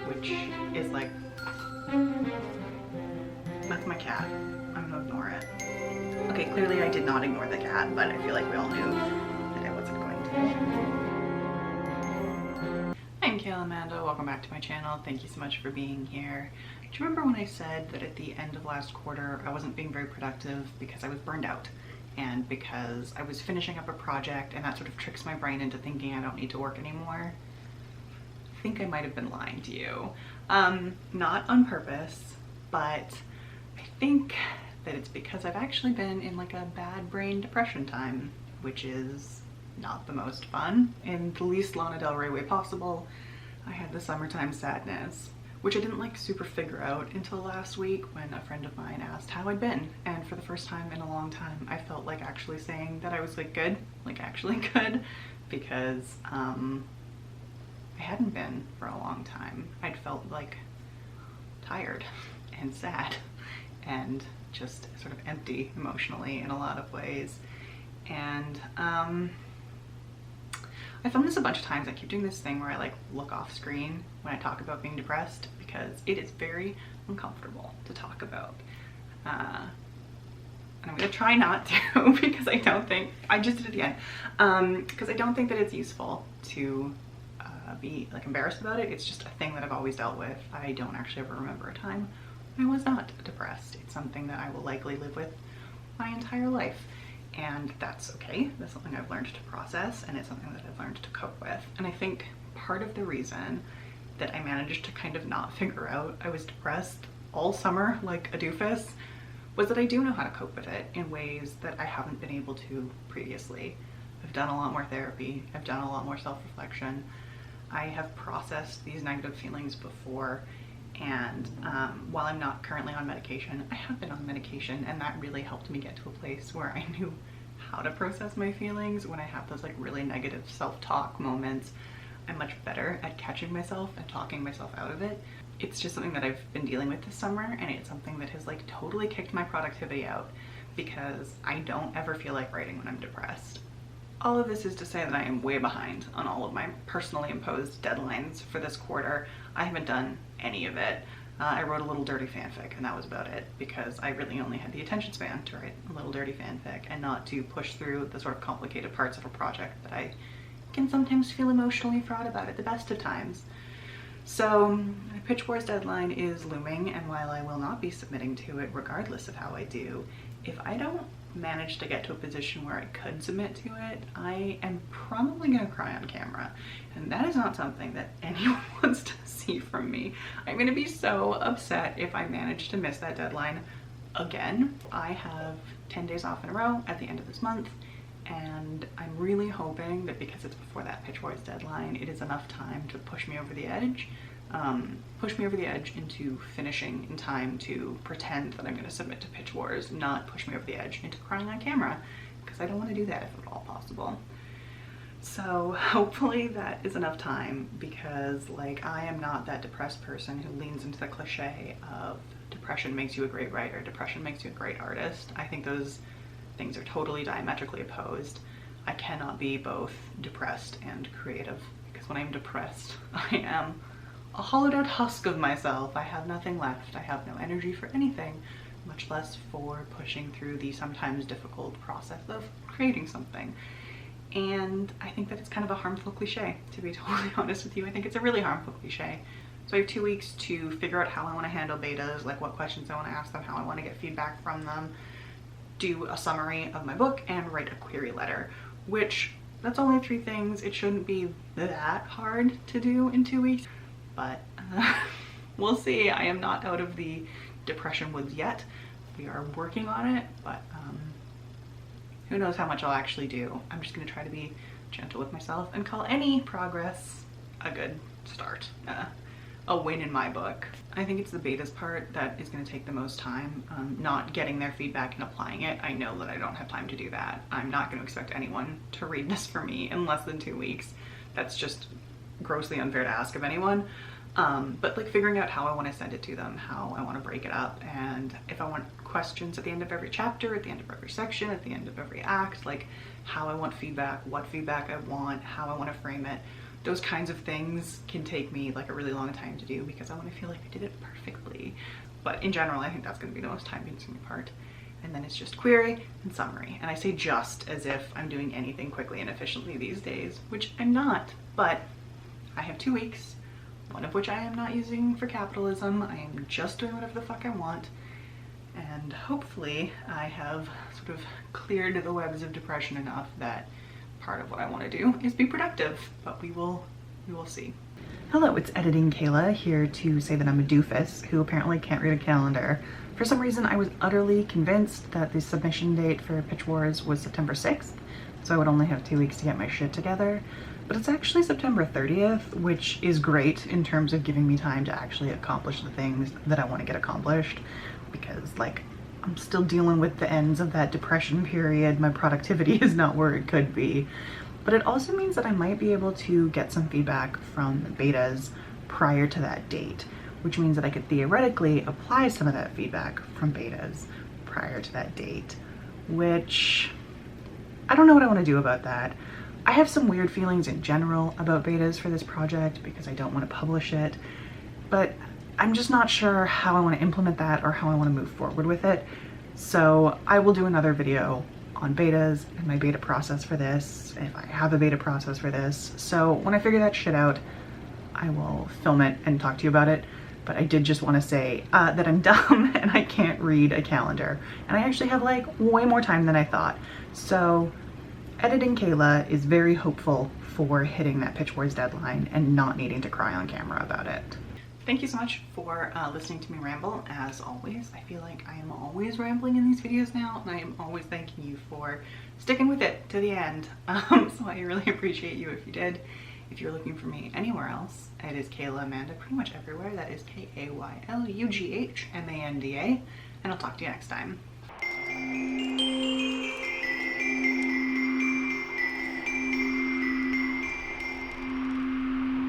which is like, that's my cat. I'm gonna ignore it. Okay, clearly I did not ignore the cat, but I feel like we all knew that I wasn't going to. I'm Kayla Amanda, welcome back to my channel. Thank you so much for being here. Do you remember when I said that at the end of last quarter I wasn't being very productive because I was burned out and because I was finishing up a project, and that sort of tricks my brain into thinking I don't need to work anymore? I think I might have been lying to you. Not on purpose, but I think that it's because I've actually been in like a bad brain depression time, which is not the most fun. In the least Lana Del Rey way possible, I had the summertime sadness, which I didn't like super figure out until last week when a friend of mine asked how I'd been. And for the first time in a long time, I felt like actually saying that I was like good, like actually good, because I hadn't been for a long time. I'd felt like tired and sad and just sort of empty emotionally in a lot of ways. And I filmed this a bunch of times. I keep doing this thing where I like look off screen when I talk about being depressed because it is very uncomfortable to talk about. And I'm gonna try not to because I don't think, I just did it again, because I don't think that it's useful to be like embarrassed about it. It's just a thing that I've always dealt with. I don't actually ever remember a time when I was not depressed. It's something that I will likely live with my entire life. And that's okay. That's something I've learned to process, and it's something that I've learned to cope with. And I think part of the reason that I managed to kind of not figure out I was depressed all summer like a doofus was that I do know how to cope with it in ways that I haven't been able to previously. I've done a lot more therapy. I've done a lot more self-reflection. I have processed these negative feelings before, and while I'm not currently on medication, I have been on medication, and that really helped me get to a place where I knew how to process my feelings. When I have those like really negative self-talk moments, I'm much better at catching myself and talking myself out of it. It's just something that I've been dealing with this summer, and it's something that has like totally kicked my productivity out because I don't ever feel like writing when I'm depressed. All of this is to say that I am way behind on all of my personally imposed deadlines for this quarter. I haven't done any of it. I wrote a little dirty fanfic, and that was about it because I really only had the attention span to write a little dirty fanfic and not to push through the sort of complicated parts of a project that I can sometimes feel emotionally fraught about at the best of times. So my Pitch Wars deadline is looming, and while I will not be submitting to it regardless of how I do, if I don't manage to get to a position where I could submit to it, I am probably gonna cry on camera, and that is not something that anyone wants to see from me. I'm gonna be so upset if I manage to miss that deadline again. I have 10 days off in a row at the end of this month, and I'm really hoping that because it's before that Pitch Wars deadline, it is enough time to push me over the edge. Push me over the edge into finishing in time to pretend that I'm going to submit to Pitch Wars, not push me over the edge into crying on camera, because I don't want to do that if at all possible. So hopefully that is enough time, because like I am not that depressed person who leans into the cliche of depression makes you a great writer, depression makes you a great artist. I think those things are totally diametrically opposed. I cannot be both depressed and creative, because when I'm depressed, I am a hollowed out husk of myself. I have nothing left. I have no energy for anything, much less for pushing through the sometimes difficult process of creating something. And I think that it's kind of a harmful cliche, to be totally honest with you. I think it's a really harmful cliche. So I have 2 weeks to figure out how I want to handle betas, like what questions I want to ask them, how I want to get feedback from them, do a summary of my book, and write a query letter, which that's only 3 things. It shouldn't be that hard to do in 2 weeks. But we'll see. I am not out of the depression woods yet. We are working on it, but who knows how much I'll actually do. I'm just gonna try to be gentle with myself and call any progress a good start, a win in my book. I think it's the betas part that is gonna take the most time, not getting their feedback and applying it. I know that I don't have time to do that. I'm not gonna expect anyone to read this for me in less than 2 weeks. That's just grossly unfair to ask of anyone. But like figuring out how I want to send it to them, how I want to break it up, and if I want questions at the end of every chapter, at the end of every section, at the end of every act, like how I want feedback, what feedback I want, how I want to frame it. those kinds of things can take me like a really long time to do because I want to feel like I did it perfectly. But in general, I think that's going to be the most time-consuming part. And then it's just query and summary. And I say just as if I'm doing anything quickly and efficiently these days, which I'm not, but I have 2 weeks, one of which I am not using for capitalism. I am just doing whatever the fuck I want. And hopefully I have sort of cleared the webs of depression enough that part of what I want to do is be productive, but we will see. Hello, it's Editing Kayla here to say that I'm a doofus who apparently can't read a calendar. For some reason, I was utterly convinced that the submission date for Pitch Wars was September 6th, so I would only have 2 weeks to get my shit together. But it's actually September 30th, which is great in terms of giving me time to actually accomplish the things that I want to get accomplished, because like I'm still dealing with the ends of that depression period. My productivity is not where it could be. But it also means that I might be able to get some feedback from the betas prior to that date, which means that I could theoretically apply some of that feedback from betas prior to that date, which I don't know what I want to do about that. I have some weird feelings in general about betas for this project because I don't want to publish it, but I'm just not sure how I want to implement that or how I want to move forward with it. So I will do another video on betas and my beta process for this, if I have a beta process for this. So when I figure that shit out, I will film it and talk to you about it. But I did just want to say that I'm dumb and I can't read a calendar. And I actually have like way more time than I thought. So Editing Kayla is very hopeful for hitting that Pitch Wars deadline and not needing to cry on camera about it. Thank you so much for listening to me ramble. As always, I feel like I am always rambling in these videos now, and I am always thanking you for sticking with it to the end. So I really appreciate you if you did. If you're looking for me anywhere else, it is Kayla Amanda, pretty much everywhere. That is Kaylughmanda, and I'll talk to you next time.